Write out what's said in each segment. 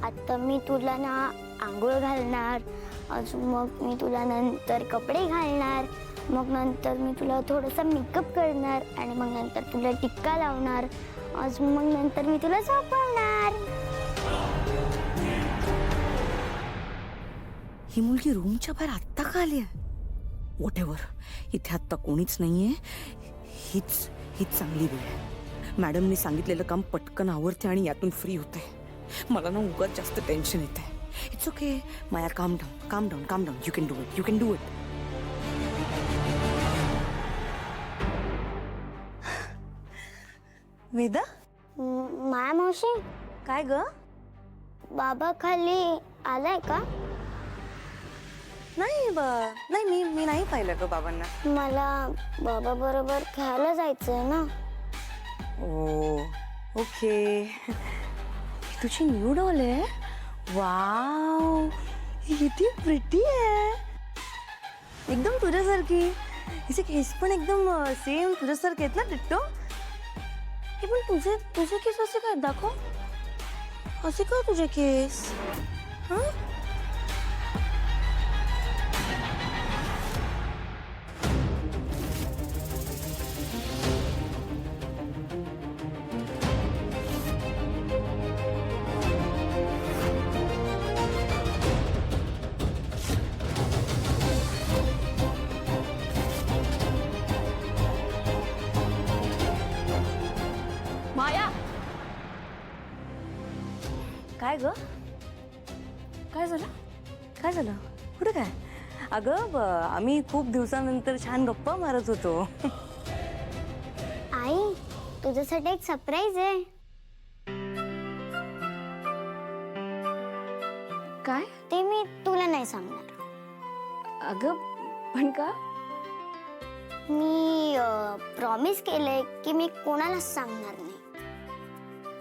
आता मी तुला ना आंघोळ घालणार, अजून मग मी तुला नंतर कपडे घालणार, मग नंतर मी तुला थोडासा मेकअप करणार आणि मग नंतर तुला टिक्का लावणार, अजून मग नंतर मी तुला झोपवणार. ही मुलगी रूमच्या बाहेर आत्ता का आली आहे? व्हॉटएव्हर, इथे आत्ता कोणीच नाहीये. हीच चांगली वेळ आहे. मॅडमने सांगितलेलं काम पटकन आवरते आणि यातून फ्री होते. मला ना उगाच जास्त टेन्शन येते. It's okay Maya, calm down. You can do it. Veda, Maya मावशी, काय ग? बाबा खाली आलाय का? नाही, मी नाही पाहिलं ग बाबांना. मला बाबा बरोबर खेळायला जायचंय ना. ओके. तुझी न्यू डॉल आहे. वाव, किती प्रिटी आहे. एकदम तुझ्यासारखी. हिचे केस पण एकदम सेम तुझ्यासारखे आहेत ना, डिट्टो. हे पण तुझे केस असे काय? दाखव, असे का तुझे केस? हा, माया, काय ग? काय झालं? कुठे काय? अगं आम्ही खूप दिवसानंतर छान गप्पा मारत होतो. आई, तुझ्यासाठी एक सरप्राईज आहे. काय? ते मी तुला नाही सांगणार. अगं पण का? मी प्रॉमिस केलंय की मी कोणालाच सांगणार नाही.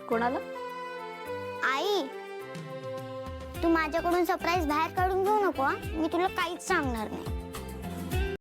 कोणाला? आई, तू माझ्याकडून सरप्राईज बाहेर काढून घेऊ नको. मी तुला काहीच सांगणार नाही.